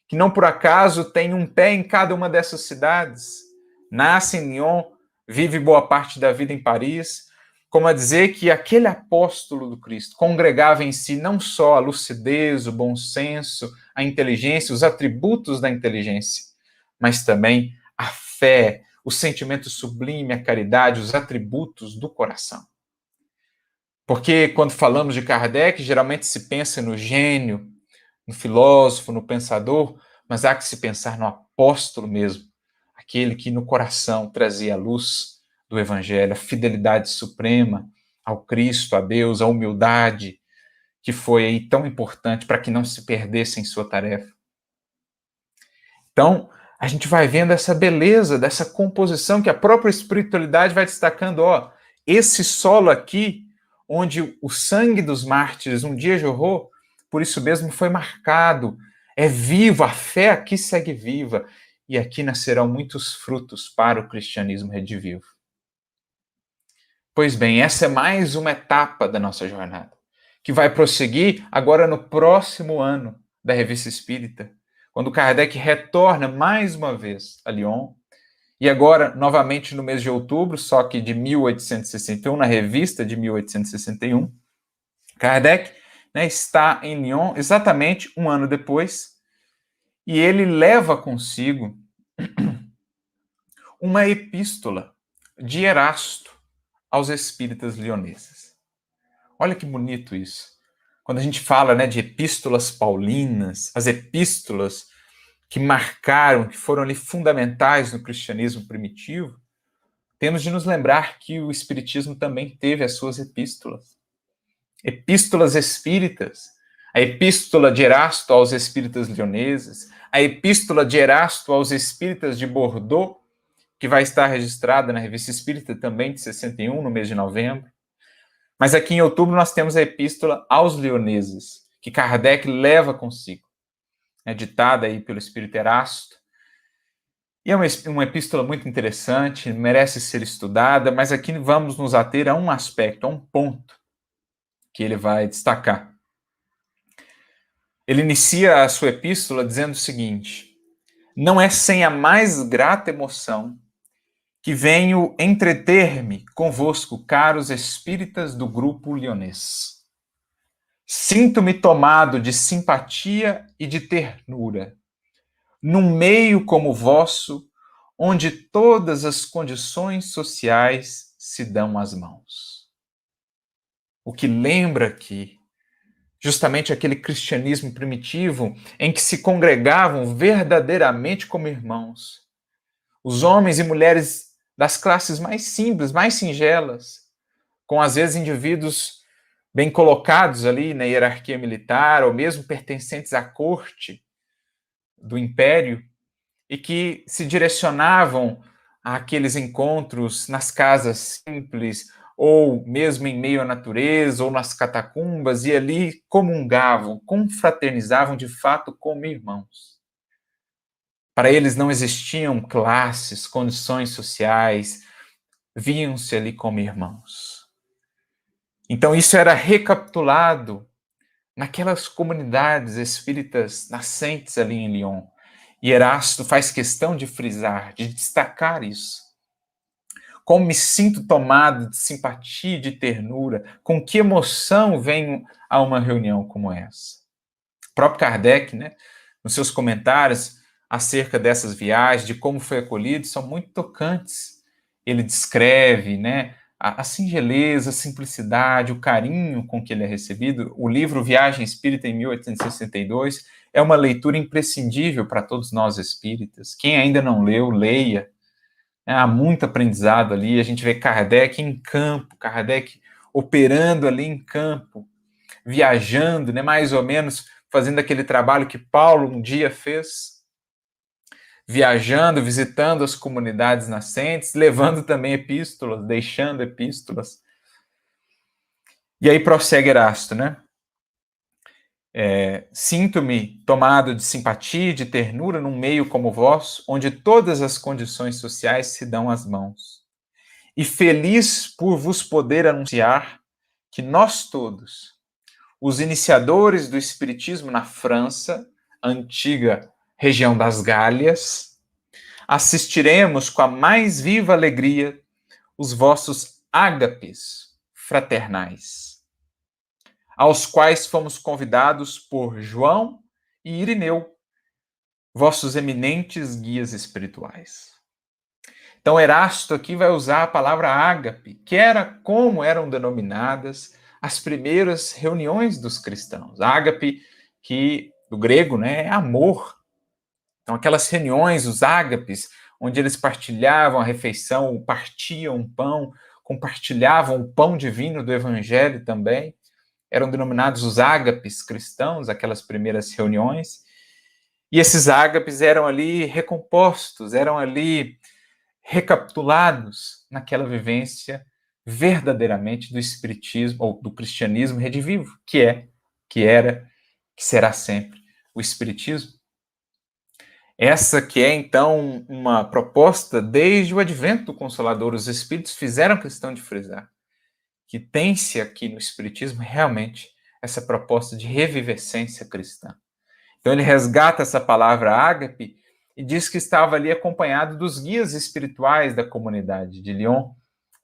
que não por acaso tem um pé em cada uma dessas cidades. Nasce em Lyon, vive boa parte da vida em Paris, como a dizer que aquele apóstolo do Cristo congregava em si não só a lucidez, o bom senso, a inteligência, os atributos da inteligência, mas também a fé, o sentimento sublime, a caridade, os atributos do coração. Porque quando falamos de Kardec, geralmente se pensa no gênio, no filósofo, no pensador, mas há que se pensar no apóstolo mesmo, aquele que no coração trazia a luz do Evangelho, a fidelidade suprema ao Cristo, a Deus, a humildade, que foi aí tão importante para que não se perdesse em sua tarefa. Então, a gente vai vendo essa beleza dessa composição que a própria espiritualidade vai destacando, ó, esse solo aqui, onde o sangue dos mártires um dia jorrou, por isso mesmo foi marcado, é vivo, a fé aqui segue viva, e aqui nascerão muitos frutos para o cristianismo redivivo. Pois bem, essa é mais uma etapa da nossa jornada, que vai prosseguir agora no próximo ano da Revista Espírita, quando Kardec retorna mais uma vez a Lyon, e agora, novamente, no mês de outubro, só que de 1861, na revista de 1861, Kardec, né, está em Lyon exatamente um ano depois, e ele leva consigo uma epístola de Erasto aos espíritas lioneses. Olha que bonito isso. Quando a gente fala, né, de epístolas paulinas, as epístolas que marcaram, que foram ali fundamentais no cristianismo primitivo, temos de nos lembrar que o espiritismo também teve as suas epístolas. Epístolas espíritas, a epístola de Erasto aos espíritas lioneses, a epístola de Erasto aos espíritas de Bordeaux, que vai estar registrada na Revista Espírita também de 61, no mês de novembro. Mas aqui em outubro nós temos a epístola aos lioneses, que Kardec leva consigo, ditada aí pelo espírito Erasto. E é uma epístola muito interessante, merece ser estudada, mas aqui vamos nos ater a um aspecto, a um ponto que ele vai destacar. Ele inicia a sua epístola dizendo o seguinte: não é sem a mais grata emoção que venho entreter-me convosco, caros espíritas do grupo lionês. Sinto-me tomado de simpatia e de ternura, num meio como o vosso, onde todas as condições sociais se dão as mãos. O que lembra aqui justamente aquele cristianismo primitivo em que se congregavam verdadeiramente como irmãos. Os homens e mulheres das classes mais simples, mais singelas, com às vezes indivíduos bem colocados ali na hierarquia militar, ou mesmo pertencentes à corte do império, e que se direcionavam àqueles encontros nas casas simples, ou mesmo em meio à natureza, ou nas catacumbas, e ali comungavam, confraternizavam de fato como irmãos. Para eles não existiam classes, condições sociais, viam-se ali como irmãos. Então isso era recapitulado naquelas comunidades espíritas nascentes ali em Lyon. E Erasto faz questão de frisar, de destacar isso. Como me sinto tomado de simpatia e de ternura, com que emoção venho a uma reunião como essa. O próprio Kardec, né, nos seus comentários acerca dessas viagens, de como foi acolhido, são muito tocantes. Ele descreve, né, a singeleza, a simplicidade, o carinho com que ele é recebido. O livro Viagem Espírita, em 1862, é uma leitura imprescindível para todos nós espíritas. Quem ainda não leu, leia. Há muito aprendizado ali. A gente vê Kardec em campo, Kardec operando ali em campo, viajando, né, mais ou menos fazendo aquele trabalho que Paulo um dia fez, viajando, visitando as comunidades nascentes, levando também epístolas, deixando epístolas. E aí prossegue Erasto, né? Sinto-me tomado de simpatia e de ternura num meio como o vosso, onde todas as condições sociais se dão as mãos. E feliz por vos poder anunciar que nós todos, os iniciadores do Espiritismo na França, antiga região das Gálias, assistiremos com a mais viva alegria os vossos ágapes fraternais, aos quais fomos convidados por João e Irineu, vossos eminentes guias espirituais. Então, Erasto aqui vai usar a palavra ágape, que era como eram denominadas as primeiras reuniões dos cristãos. Ágape, que do grego, né, é amor. Então, aquelas reuniões, os ágapes, onde eles partilhavam a refeição, partiam o pão, compartilhavam o pão divino do evangelho também, eram denominados os ágapes cristãos, aquelas primeiras reuniões. E esses ágapes eram ali recompostos, eram ali recapitulados naquela vivência verdadeiramente do espiritismo ou do cristianismo redivivo, que é, que era, que será sempre o espiritismo. Essa que é, então, uma proposta desde o advento do Consolador. Os espíritos fizeram questão de frisar que tem-se aqui no espiritismo realmente essa proposta de revivescência cristã. Então ele resgata essa palavra ágape e diz que estava ali acompanhado dos guias espirituais da comunidade de Lyon,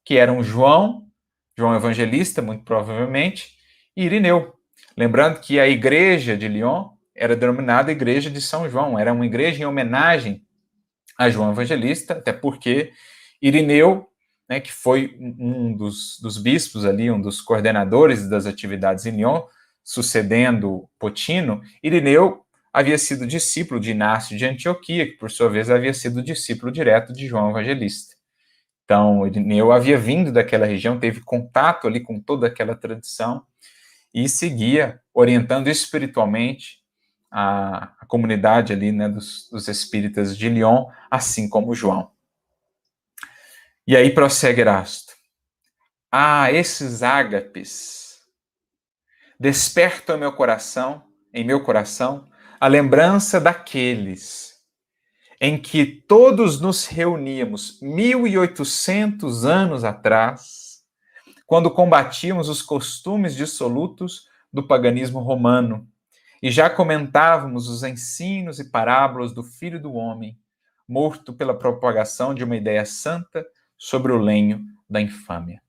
que eram João Evangelista, muito provavelmente, e Irineu. Lembrando que a igreja de Lyon era denominada Igreja de São João, era uma igreja em homenagem a João Evangelista, até porque Irineu, né, que foi um dos bispos ali, um dos coordenadores das atividades em Lyon, sucedendo Potino, Irineu havia sido discípulo de Inácio de Antioquia, que por sua vez havia sido discípulo direto de João Evangelista. Então, Irineu havia vindo daquela região, teve contato ali com toda aquela tradição e seguia orientando espiritualmente a comunidade ali, né, dos espíritas de Lyon, assim como João. E aí prossegue Erasto. Esses ágapes despertam em meu coração, a lembrança daqueles em que todos nos reuníamos 1800 anos atrás, quando combatíamos os costumes dissolutos do paganismo romano, e já comentávamos os ensinos e parábolas do Filho do Homem, morto pela propagação de uma ideia santa sobre o lenho da infâmia.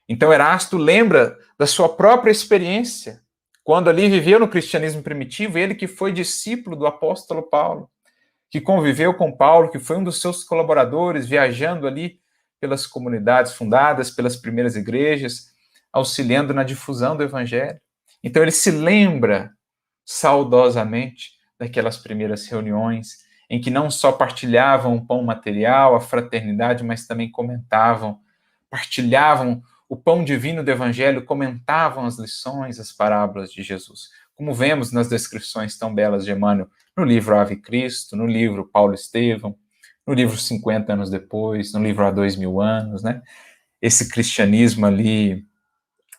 Então Erasto lembra da sua própria experiência, quando ali viveu no cristianismo primitivo, ele que foi discípulo do apóstolo Paulo, que conviveu com Paulo, que foi um dos seus colaboradores, viajando ali pelas comunidades fundadas, pelas primeiras igrejas, auxiliando na difusão do evangelho. Então ele se lembra saudosamente daquelas primeiras reuniões em que não só partilhavam o pão material, a fraternidade, mas também comentavam, partilhavam o pão divino do evangelho, comentavam as lições, as parábolas de Jesus. Como vemos nas descrições tão belas de Emmanuel no livro Ave Cristo, no livro Paulo Estevão, no livro 50 anos depois, no livro Há 2000 anos, né? Esse cristianismo ali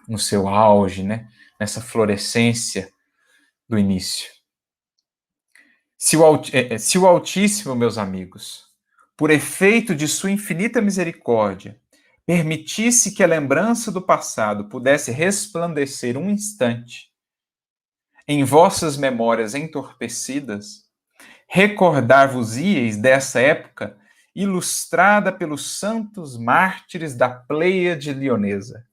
no seu auge, né? Nessa florescência do início. Se o Altíssimo, meus amigos, por efeito de sua infinita misericórdia, permitisse que a lembrança do passado pudesse resplandecer um instante em vossas memórias entorpecidas, recordar-vos-íeis dessa época ilustrada pelos santos mártires da Pleiade Leonesa.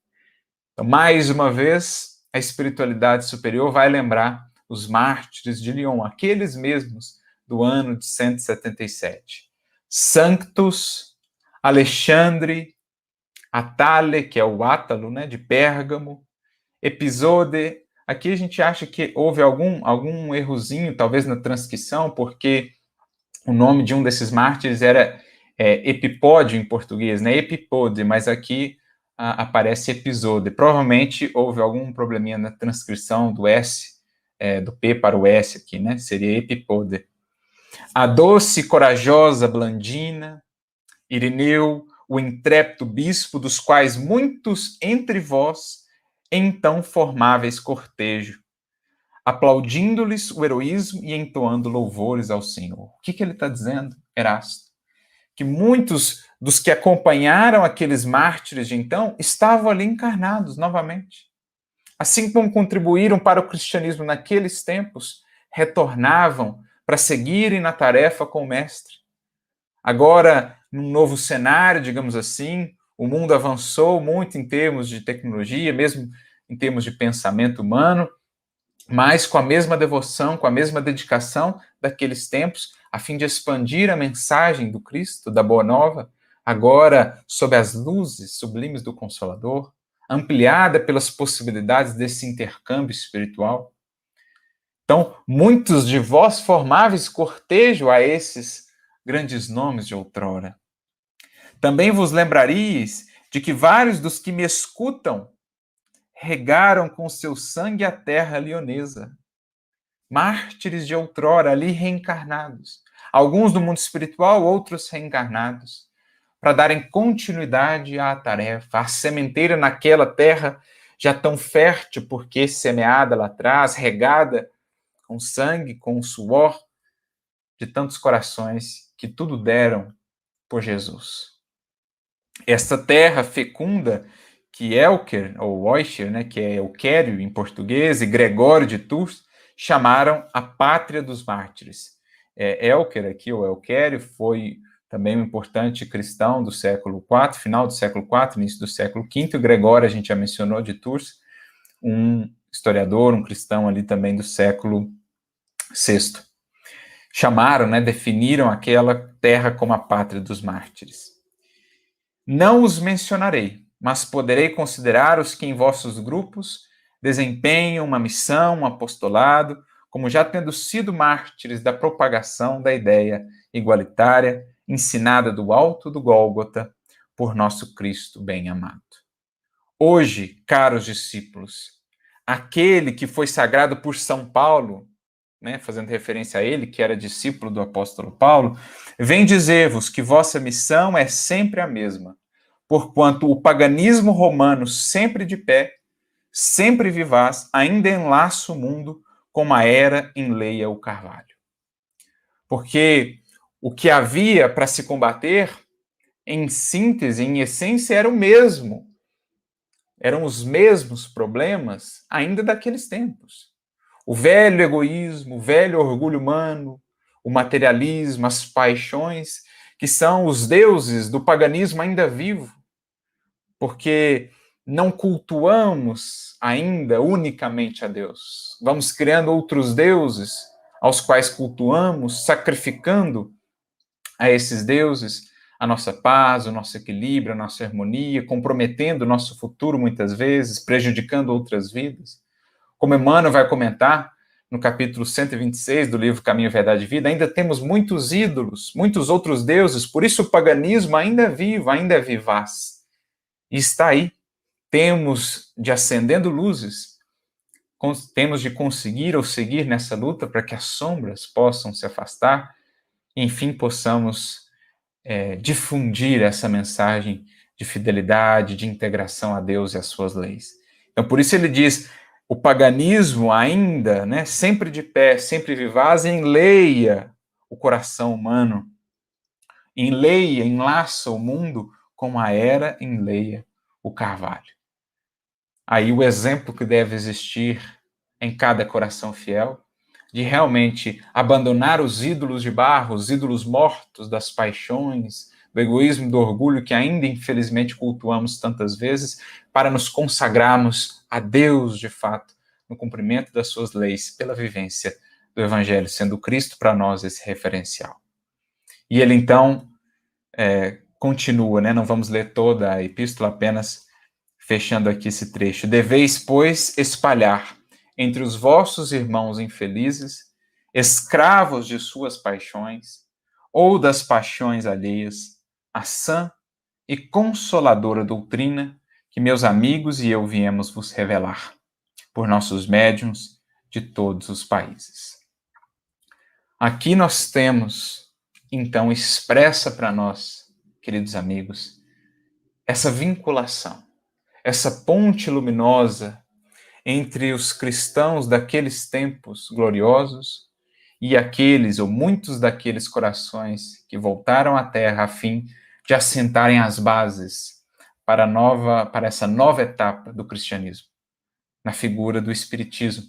Então, mais uma vez, a espiritualidade superior vai lembrar os mártires de Lyon, aqueles mesmos do ano de 177. Sanctus, Alexandre, Atale, que é o Átalo, né, de Pérgamo, Episode. Aqui a gente acha que houve algum errozinho, talvez na transcrição, porque o nome de um desses mártires era Epipódio em português, né? Epipode, mas aqui aparece Episode. Provavelmente houve algum probleminha na transcrição do S, do P para o S aqui, né? Seria Epipode. A doce, corajosa Blandina, Irineu, o intrépido bispo, dos quais muitos entre vós então formáveis cortejo, aplaudindo-lhes o heroísmo e entoando louvores ao Senhor. O que ele está dizendo, Erasto? Que muitos dos que acompanharam aqueles mártires de então estavam ali encarnados novamente. Assim como contribuíram para o cristianismo naqueles tempos, retornavam para seguirem na tarefa com o Mestre. Agora, num novo cenário, digamos assim, o mundo avançou muito em termos de tecnologia, mesmo em termos de pensamento humano, mas com a mesma devoção, com a mesma dedicação daqueles tempos, a fim de expandir a mensagem do Cristo, da Boa Nova, agora sob as luzes sublimes do Consolador, ampliada pelas possibilidades desse intercâmbio espiritual. Então, muitos de vós formáveis cortejo a esses grandes nomes de outrora. Também vos lembraríeis de que vários dos que me escutam regaram com seu sangue a terra leonesa. Mártires de outrora, ali reencarnados. Alguns do mundo espiritual, outros reencarnados, para darem continuidade à tarefa, à sementeira naquela terra já tão fértil, porque semeada lá atrás, regada com sangue, com suor de tantos corações que tudo deram por Jesus. Esta terra fecunda que Elker, ou Eucher, né, que é Euquério em português, e Gregório de Tours, chamaram a pátria dos mártires. Elker aqui, ou Euquério, foi também um importante cristão do século IV, final do século IV, início do século V, e Gregório, a gente já mencionou, de Tours, um historiador, um cristão ali também do século VI. Chamaram, né, definiram aquela terra como a pátria dos mártires. Não os mencionarei, mas poderei considerar os que em vossos grupos desempenham uma missão, um apostolado, como já tendo sido mártires da propagação da ideia igualitária, ensinada do alto do Gólgota, por nosso Cristo bem-amado. Hoje, caros discípulos, aquele que foi sagrado por São Paulo, né, fazendo referência a ele, que era discípulo do apóstolo Paulo, vem dizer-vos que vossa missão é sempre a mesma, porquanto o paganismo romano, sempre de pé, sempre vivaz, ainda enlaça o mundo como a era enleia o carvalho. Porque o que havia para se combater, em síntese, em essência, era o mesmo. Eram os mesmos problemas ainda daqueles tempos. O velho egoísmo, o velho orgulho humano, o materialismo, as paixões, que são os deuses do paganismo ainda vivo, porque não cultuamos ainda unicamente a Deus. Vamos criando outros deuses aos quais cultuamos, sacrificando a esses deuses a nossa paz, o nosso equilíbrio, a nossa harmonia, comprometendo o nosso futuro muitas vezes, prejudicando outras vidas. Como Emmanuel vai comentar no capítulo 126 do livro Caminho, Verdade e Vida, ainda temos muitos ídolos, muitos outros deuses, por isso o paganismo ainda é vivo, ainda é vivaz. E está aí. Temos de acendendo luzes, temos de conseguir ou seguir nessa luta para que as sombras possam se afastar e, enfim, possamos difundir essa mensagem de fidelidade, de integração a Deus e às suas leis. Então, por isso ele diz, o paganismo ainda, né, sempre de pé, sempre vivaz, enleia o coração humano, enleia, enlaça o mundo como a era enleia o carvalho. Aí o exemplo que deve existir em cada coração fiel, de realmente abandonar os ídolos de barro, os ídolos mortos das paixões, do egoísmo e do orgulho que ainda infelizmente cultuamos tantas vezes, para nos consagrarmos a Deus de fato, no cumprimento das suas leis, pela vivência do Evangelho, sendo Cristo para nós esse referencial. E ele então continua, né? Não vamos ler toda a epístola, apenas fechando aqui esse trecho. Deveis, pois, espalhar entre os vossos irmãos infelizes, escravos de suas paixões, ou das paixões alheias, a sã e consoladora doutrina que meus amigos e eu viemos vos revelar, por nossos médiuns de todos os países. Aqui nós temos, então, expressa para nós, queridos amigos, essa vinculação, essa ponte luminosa entre os cristãos daqueles tempos gloriosos e aqueles, ou muitos daqueles corações que voltaram à Terra a fim de assentarem as bases para essa nova etapa do cristianismo, na figura do Espiritismo,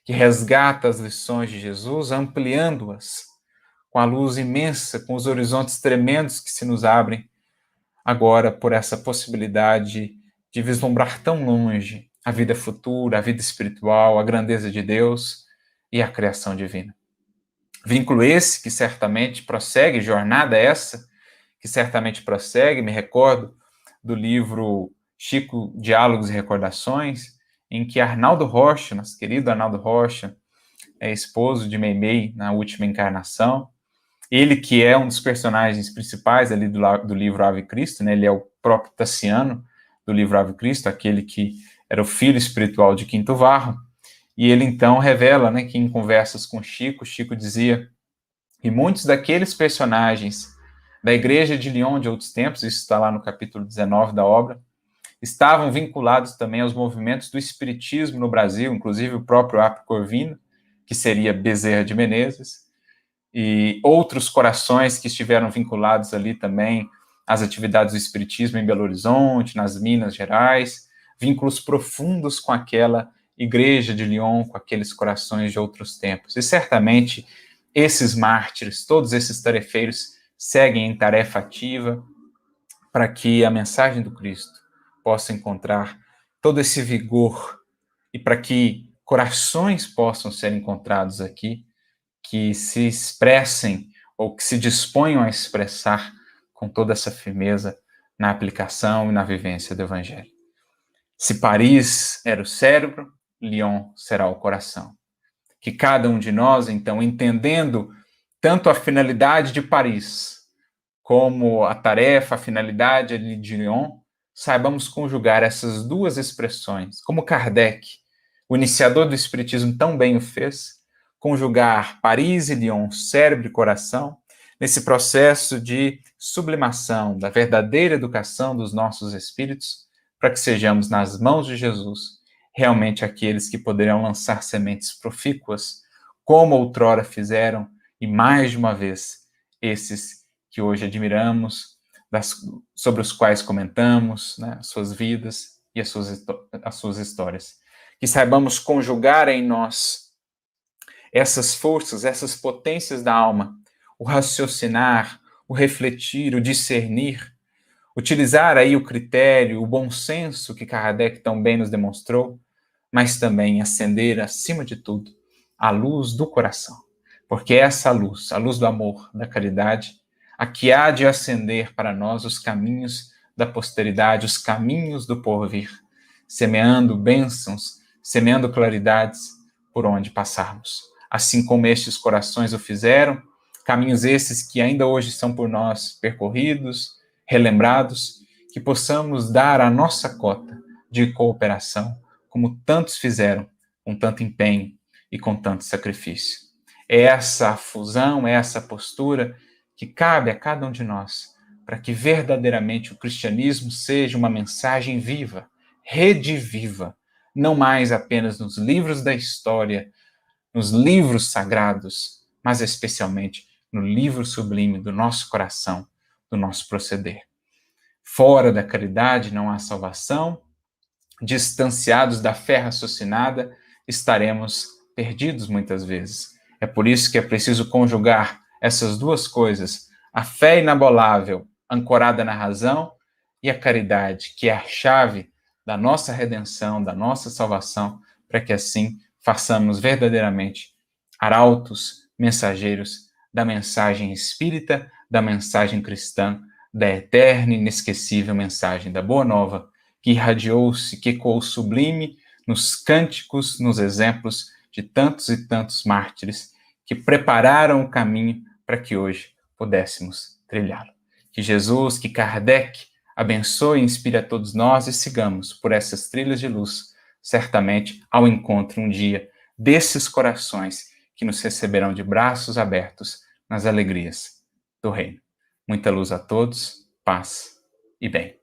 que resgata as lições de Jesus, ampliando-as com a luz imensa, com os horizontes tremendos que se nos abrem agora por essa possibilidade de vislumbrar tão longe a vida futura, a vida espiritual, a grandeza de Deus e a criação divina. Vínculo esse que certamente prossegue, jornada essa que certamente prossegue, me recordo do livro Chico, Diálogos e Recordações, em que Arnaldo Rocha, nosso querido Arnaldo Rocha, esposo de Meimei na última encarnação, ele que é um dos personagens principais ali do livro Ave Cristo, né? Ele é o próprio Tassiano do livro Ave Cristo, aquele que era o filho espiritual de Quinto Varro, e ele então revela, né, que em conversas com Chico dizia que muitos daqueles personagens da igreja de Lyon de outros tempos, isso está lá no capítulo 19 da obra, estavam vinculados também aos movimentos do espiritismo no Brasil, inclusive o próprio Apio Corvino, que seria Bezerra de Menezes, e outros corações que estiveram vinculados ali também às atividades do espiritismo em Belo Horizonte, nas Minas Gerais, vínculos profundos com aquela igreja de Lyon, com aqueles corações de outros tempos. E certamente esses mártires, todos esses tarefeiros, seguem em tarefa ativa para que a mensagem do Cristo possa encontrar todo esse vigor e para que corações possam ser encontrados aqui que se expressem ou que se disponham a expressar com toda essa firmeza na aplicação e na vivência do Evangelho. Se Paris era o cérebro, Lyon será o coração. Que cada um de nós, então, entendendo tanto a finalidade de Paris como a tarefa, a finalidade de Lyon, saibamos conjugar essas duas expressões, como Kardec, o iniciador do Espiritismo, tão bem o fez, conjugar Paris e Lyon, cérebro e coração, nesse processo de sublimação da verdadeira educação dos nossos espíritos, para que sejamos, nas mãos de Jesus, realmente aqueles que poderão lançar sementes profícuas, como outrora fizeram, e mais de uma vez, esses que hoje admiramos, sobre os quais comentamos, né, as suas vidas e as suas histórias. Que saibamos conjugar em nós essas forças, essas potências da alma, o raciocinar, o refletir, o discernir, utilizar aí o critério, o bom senso que Kardec tão bem nos demonstrou, mas também acender, acima de tudo, a luz do coração, porque essa luz, a luz do amor, da caridade, a que há de acender para nós os caminhos da posteridade, os caminhos do porvir, semeando bênçãos, semeando claridades por onde passarmos. Assim como estes corações o fizeram, caminhos esses que ainda hoje são por nós percorridos, relembrados, que possamos dar a nossa cota de cooperação, como tantos fizeram, com tanto empenho e com tanto sacrifício. É essa fusão, é essa postura que cabe a cada um de nós, para que verdadeiramente o cristianismo seja uma mensagem viva, rediviva, não mais apenas nos livros da história, nos livros sagrados, mas especialmente no livro sublime do nosso coração, do nosso proceder. Fora da caridade não há salvação, distanciados da fé raciocinada, estaremos perdidos muitas vezes. É por isso que é preciso conjugar essas duas coisas, a fé inabalável, ancorada na razão, e a caridade, que é a chave da nossa redenção, da nossa salvação, para que assim façamos verdadeiramente arautos, mensageiros da mensagem espírita, da mensagem cristã, da eterna e inesquecível mensagem da Boa Nova, que irradiou-se, que ecoou sublime nos cânticos, nos exemplos de tantos e tantos mártires que prepararam o caminho para que hoje pudéssemos trilhá-lo. Que Jesus, que Kardec abençoe e inspire a todos nós e sigamos por essas trilhas de luz, certamente ao encontro um dia desses corações que nos receberão de braços abertos nas alegrias do reino. Muita luz a todos, paz e bem.